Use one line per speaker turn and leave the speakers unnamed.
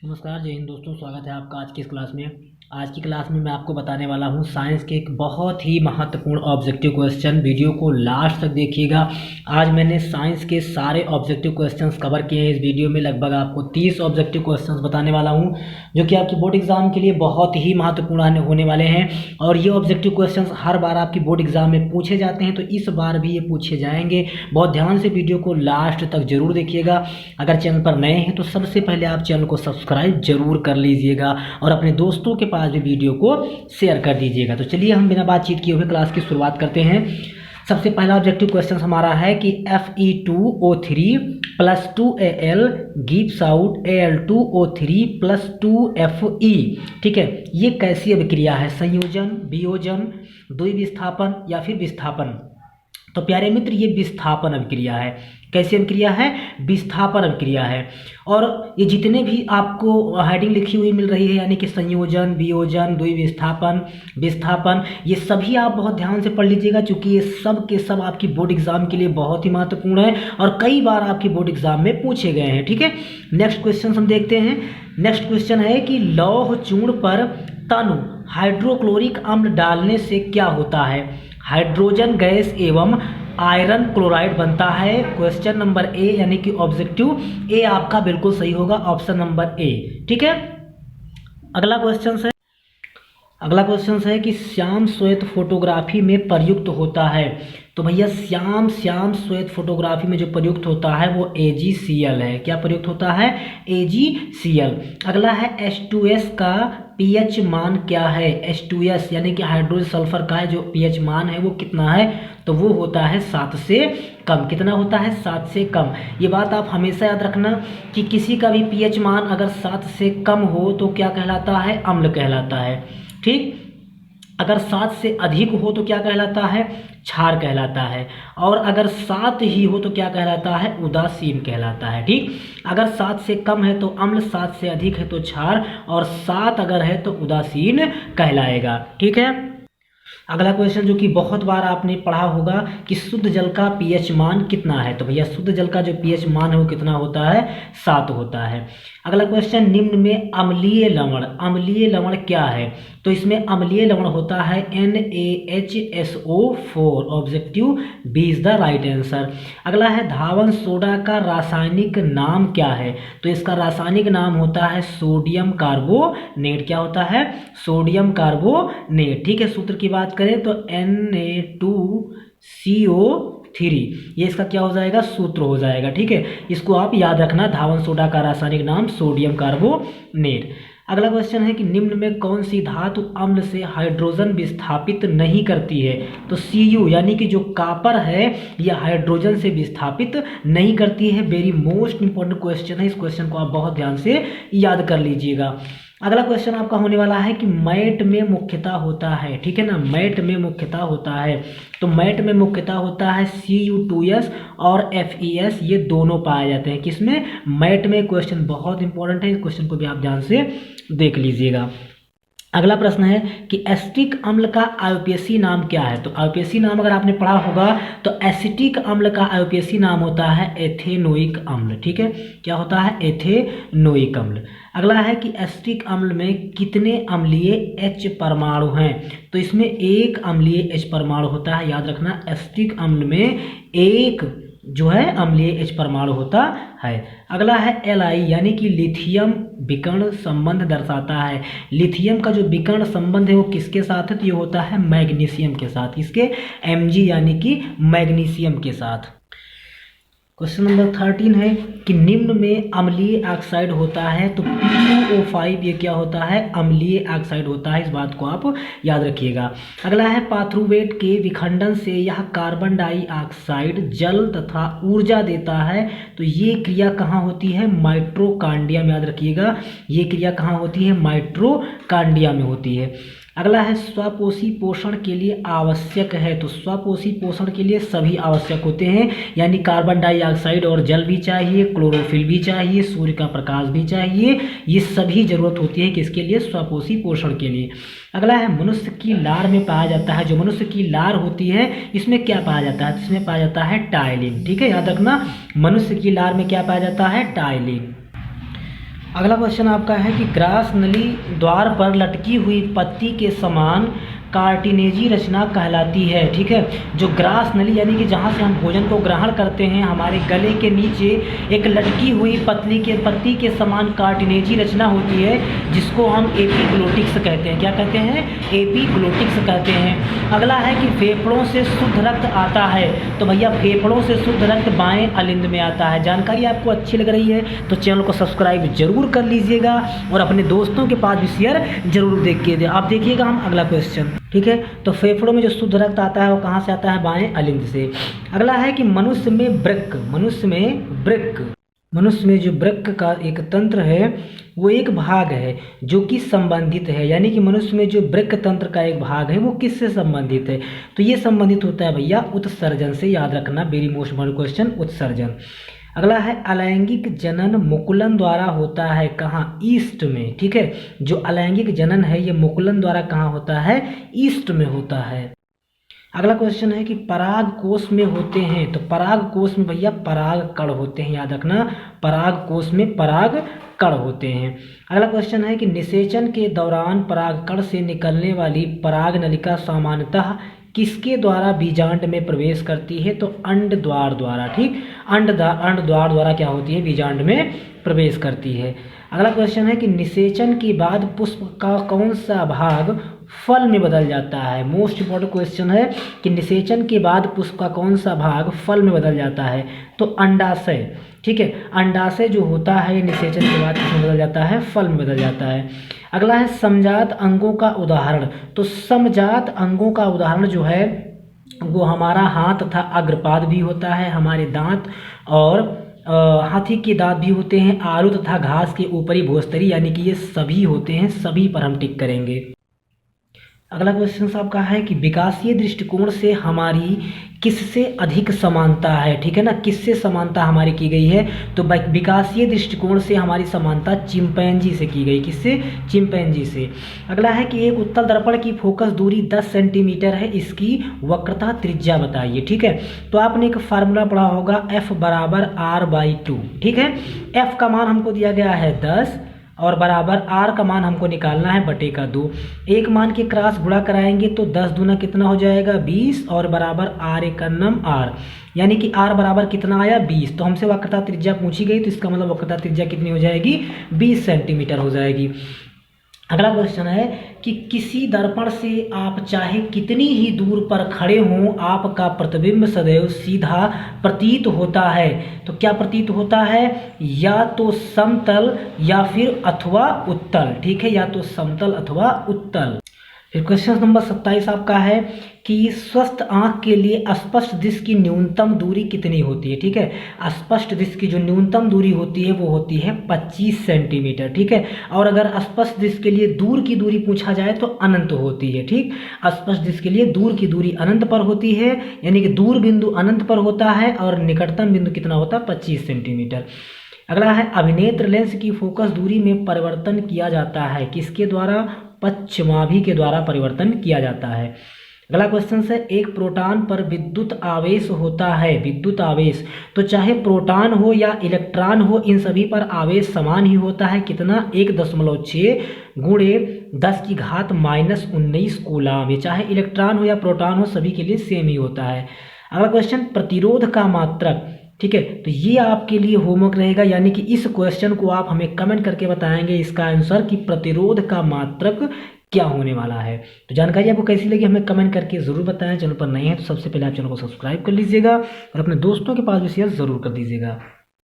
नमस्कार, जय हिंद दोस्तों। स्वागत है आपका आज की इस क्लास में। आज की क्लास में मैं आपको बताने वाला हूं साइंस के एक बहुत ही महत्वपूर्ण ऑब्जेक्टिव क्वेश्चन। वीडियो को लास्ट तक देखिएगा। आज मैंने साइंस के सारे ऑब्जेक्टिव क्वेश्चंस कवर किए हैं। इस वीडियो में लगभग आपको 30 ऑब्जेक्टिव क्वेश्चंस बताने वाला हूं, जो कि आपकी बोर्ड एग्जाम के लिए बहुत ही महत्वपूर्ण होने वाले हैं। और ये ऑब्जेक्टिव क्वेश्चंस हर बार आपकी बोर्ड एग्जाम में पूछे जाते हैं, तो इस बार भी ये पूछे जाएंगे। बहुत ध्यान से वीडियो को लास्ट तक जरूर देखिएगा। अगर चैनल पर नए हैं तो सबसे पहले आप चैनल को सब्सक्राइब जरूर कर लीजिएगा और अपने दोस्तों के पास भी वीडियो को शेयर कर दीजिएगा। तो चलिए हम बिना बातचीत किए हुए क्लास की शुरुआत करते हैं। सबसे पहला ऑब्जेक्टिव क्वेश्चन हमारा है कि Fe2O3 plus 2Al gives out Al2O3 plus 2Fe। ठीक है, ये कैसी अभिक्रिया है? संयोजन, वियोजन, द्विविस्थापन या फिर विस्थापन? तो प्यारे मित्र, ये विस्थापन अभिक्रिया है। कैसी अभिक्रिया है? विस्थापन अभिक्रिया है। और ये जितने भी आपको हेडिंग लिखी हुई मिल रही है, यानी कि संयोजन, वियोजन, द्विविस्थापन, विस्थापन, ये सभी आप बहुत ध्यान से पढ़ लीजिएगा, क्योंकि ये सब के सब आपकी बोर्ड एग्जाम के लिए बहुत ही महत्वपूर्ण है और कई बार आपकी बोर्ड एग्जाम में पूछे गए हैं। ठीक है, नेक्स्ट क्वेश्चन हम देखते हैं। नेक्स्ट क्वेश्चन है कि लौह चूर्ण पर तनु हाइड्रोक्लोरिक अम्ल डालने से क्या होता है? हाइड्रोजन गैस एवं आयरन क्लोराइड बनता है। क्वेश्चन नंबर ए, यानी कि ऑब्जेक्टिव ए आपका बिल्कुल सही होगा, ऑप्शन नंबर ए। ठीक है, अगला क्वेश्चन है कि श्याम श्वेत फोटोग्राफी में प्रयुक्त होता है। तो भैया श्याम श्वेत फोटोग्राफी में जो प्रयुक्त होता है वो AgCl है। क्या प्रयुक्त होता है? AgCl। अगला है H2S का pH मान क्या है? H2S यानी कि हाइड्रोजन सल्फर का जो pH मान है वो कितना है? तो वो होता है 7 से कम। कितना होता है? 7 से कम। ये बात आप हमेशा याद रखना कि किसी का भी pH मान अगर 7 से कम हो तो क्या कहलाता है? अम्ल कहलाता है। ठीक, अगर 7 से अधिक हो तो क्या कहलाता है? क्षार कहलाता है। और अगर 7 ही हो तो क्या कहलाता है? उदासीन कहलाता है। ठीक, अगर 7 से कम है तो अम्ल, 7 से अधिक है तो क्षार, और 7 अगर है तो उदासीन कहलाएगा। ठीक है, अगला क्वेश्चन जो कि बहुत बार आपने पढ़ा होगा कि शुद्ध जल का pH मान कितना है? तो भैया शुद्ध जल का जो pH मान है वो कितना होता है? 7 होता है। अगला क्वेश्चन, निम्न में अम्लीय लवण क्या है? तो इसमें अम्लीय लवण होता है NaHSO4। Objective B is the right answer. अगला है धावन सोडा का रासायनिक नाम क्या है? तो इसका रासायनिक नाम होता है सोडियम कार्बोनेट। क्या होता है? Sodium carbonate. ठीक है, सूत्र की बात करें तो Na2CO3, ये इसका क्या हो जाएगा? सूत्र हो जाएगा। ठीक है, इसको आप याद रखना, धावन सोडा का रासायनिक नाम सोडियम कार्बोनेट। अगला क्वेश्चन है कि निम्न में कौन सी धातु अम्ल से हाइड्रोजन विस्थापित नहीं करती है? तो Cu यानी कि जो कॉपर है यह हाइड्रोजन से विस्थापित नहीं करती है। वेरी मोस्ट इंपॉर्टेंट क्वेश्चन है, इस क्वेश्चन को आप बहुत ध्यान से याद कर लीजिएगा। अगला क्वेश्चन आपका होने वाला है कि मैट में मुख्यतः होता है। ठीक है ना, मैट में मुख्यतः होता है। तो मैट में मुख्यतः होता है Cu2S और FeS, ये दोनों पाए जाते हैं। किसमें? मैट में। क्वेश्चन बहुत इंपॉर्टेंट है, इस क्वेश्चन को भी आप ध्यान से देख लीजिएगा। अगला प्रश्न है कि एसिटिक अम्ल का IUPAC नाम क्या है? तो IUPAC नाम अगर आपने पढ़ा होगा तो एसिटिक अम्ल का IUPAC नाम होता है एथेनोइक अम्ल। ठीक है, क्या होता है? एथेनोइक अम्ल। अगला है कि एसिटिक अम्ल में कितने अम्लीय H परमाणु हैं? तो इसमें एक अम्लीय H परमाणु होता है, याद रखना। एसिटिक अम्ल में एक जो है अम्लीय H परमाणु होता है। अगला है Li यानी कि लिथियम विकर्ण संबंध दर्शाता है। लिथियम का जो विकर्ण संबंध है वो किसके साथ है? तो ये होता है मैग्नीशियम के साथ। इसके Mg यानी कि मैग्नीशियम के साथ। क्वेश्चन नंबर 13 है कि निम्न में अम्लीय ऑक्साइड होता है। तो P2O5 ये क्या होता है? अम्लीय ऑक्साइड होता है, इस बात को आप याद रखिएगा। अगला है पाथरुवेट के विखंडन से यह कार्बन डाइऑक्साइड जल तथा ऊर्जा देता है। तो ये क्रिया कहाँ होती है? माइटोकॉन्ड्रिया में। याद रखिएगा, ये क्रिया कहाँ होती है? माइटोकॉन्ड्रिया में होती है। अगला है स्वपोषी पोषण के लिए आवश्यक है। तो स्वपोषी पोषण के लिए सभी आवश्यक होते हैं, यानी कार्बन डाइऑक्साइड और जल भी चाहिए, क्लोरोफिल भी चाहिए, सूर्य का प्रकाश भी चाहिए। ये सभी जरूरत होती है किसके लिए? स्वपोषी पोषण के लिए। अगला है मनुष्य की लार में पाया जाता है। जो मनुष्य की लार होती है इसमें क्या पाया जाता है? इसमें पाया जाता है टाइलिन। ठीक है, याद रखना, मनुष्य की लार में क्या पाया जाता है? टाइलिन। अगला क्वेश्चन आपका है कि ग्रास नली द्वार पर लटकी हुई पत्ती के समान कार्टिनेजी रचना कहलाती है। ठीक है, जो ग्रास नली यानी कि जहाँ से हम भोजन को ग्रहण करते हैं, हमारे गले के नीचे एक लटकी हुई पत्ती के समान कार्टिनेजी रचना होती है, जिसको हम एपीग्लोटिक्स कहते हैं। क्या कहते हैं? एपीग्लोटिक्स कहते हैं। अगला है कि फेफड़ों से शुद्ध रक्त आता है, तो भैया फेफड़ों से शुद्ध रक्त बाएं अलिंद में आता है। जानकारी आपको अच्छी लग रही है तो चैनल को सब्सक्राइब जरूर कर लीजिएगा और अपने दोस्तों के पास भी शेयर जरूर देखिए। आप देखिएगा हम अगला क्वेश्चन। ठीक है, तो फेफड़ों में जो शुद्ध रक्त आता है वो कहाँ से आता है? बाएं अलिंद से। अगला है कि मनुष्य में जो वृक्क का एक तंत्र है वो एक भाग है जो कि संबंधित है, यानी कि मनुष्य में जो वृक्क तंत्र का एक भाग है वो किससे संबंधित है? तो ये संबंधित होता है भैया उत्सर्जन से। याद रखना, वेरी मोस्ट इम्पोर्टेंट क्वेश्चन, उत्सर्जन। अगला है अलैंगिक जनन मुकुलन द्वारा होता है कहाँ? ईस्ट में। ठीक है, जो अलैंगिक जनन है ये मुकुलन द्वारा कहाँ होता है? ईस्ट में होता है। अगला क्वेश्चन है कि पराग कोश में होते हैं, तो पराग कोश में भैया पराग कण होते हैं। याद रखना, पराग कोश में पराग कण होते हैं। अगला क्वेश्चन है कि निषेचन के दौरान पराग कण से निकलने वाली पराग नलिका सामान्यतः किसके द्वारा बीजांड में प्रवेश करती है? तो अंड द्वार द्वारा। ठीक, अंड द्वार द्वारा क्या होती है? बीजांड में प्रवेश करती है। अगला क्वेश्चन है कि निषेचन के बाद पुष्प का कौन सा भाग फल में बदल जाता है? मोस्ट इंपॉर्टेंट क्वेश्चन है कि निषेचन के बाद पुष्प का कौन सा भाग फल में बदल जाता है? तो अंडाशय। ठीक है, अंडाशय जो होता है निषेचन के बाद किसमें बदल जाता है? फल में बदल जाता है। अगला है समजात अंगों का उदाहरण, तो समजात अंगों का उदाहरण जो है वो हमारा हाथ तथा अग्रपाद भी होता है, हमारे दांत और हाथी के दांत भी होते हैं, आरू तथा घास के ऊपरी भोस्तरी, यानी कि ये सभी होते हैं। सभी पर हम टिक करेंगे। अगला क्वेश्चन आपका है कि विकासीय दृष्टिकोण से हमारी किससे अधिक समानता है? ठीक है ना, किससे समानता हमारी की गई है? तो विकासीय दृष्टिकोण से हमारी समानता चिंपैंजी से की गई। किससे? चिंपैंजी से। अगला है कि एक उत्तल दर्पण की फोकस दूरी 10 सेंटीमीटर है, इसकी वक्रता त्रिज्या बताइए। ठीक है, तो आपने एक फार्मूला पढ़ा होगा F बराबर R/2। ठीक है, F का मान हमको दिया गया है 10 और बराबर R का मान हमको निकालना है बटे का 2। एक मान के क्रॉस गुणा कराएंगे तो 10 दूना कितना हो जाएगा? 20 और बराबर R एक नम R, यानी कि R बराबर कितना आया? 20। तो हमसे वक्रता त्रिज्या पूछी गई तो इसका मतलब वक्रता त्रिज्या कितनी हो जाएगी? 20 सेंटीमीटर हो जाएगी। अगला क्वेश्चन है कि किसी दर्पण से आप चाहे कितनी ही दूर पर खड़े हों, आपका प्रतिबिंब सदैव सीधा प्रतीत होता है। तो क्या प्रतीत होता है? या तो समतल या फिर अथवा उत्तल। ठीक है, या तो समतल अथवा उत्तल। फिर क्वेश्चन नंबर 27 आपका है कि स्वस्थ आंख के लिए स्पष्ट दृष्टि की न्यूनतम दूरी कितनी होती है? ठीक है, स्पष्ट दृष्टि की जो न्यूनतम दूरी होती है वो होती है 25 सेंटीमीटर। ठीक है, और अगर स्पष्ट दृष्टि के लिए दूर की दूरी पूछा जाए तो अनंत होती है। ठीक, स्पष्ट दृष्टि के लिए दूर की दूरी अनंत पर होती है, यानी कि दूर बिंदु अनंत पर होता है और निकटतम बिंदु कितना होता है? 25 सेंटीमीटर। अगला है अभिनेत्र लेंस की फोकस दूरी में परिवर्तन किया जाता है, किसके द्वारा? पश्चिमाभि के द्वारा परिवर्तन किया जाता है। अगला क्वेश्चन है एक प्रोटॉन पर विद्युत आवेश होता है, विद्युत आवेश, तो चाहे प्रोटॉन हो या इलेक्ट्रॉन हो इन सभी पर आवेश समान ही होता है। कितना? 1.6 गुणे 10 की घात -19 कूलाम। ये चाहे इलेक्ट्रॉन हो या प्रोटॉन हो सभी के लिए सेम ही होता है। अगला क्वेश्चन प्रतिरोध का मात्रक। ठीक है, तो ये आपके लिए होमवर्क रहेगा, यानी कि इस क्वेश्चन को आप हमें कमेंट करके बताएंगे इसका आंसर कि प्रतिरोध का मात्रक क्या होने वाला है। तो जानकारी आपको कैसी लगी हमें कमेंट करके जरूर बताएं। चैनल पर नए हैं तो सबसे पहले आप चैनल को सब्सक्राइब कर लीजिएगा और अपने दोस्तों के पास भी शेयर जरूर कर दीजिएगा।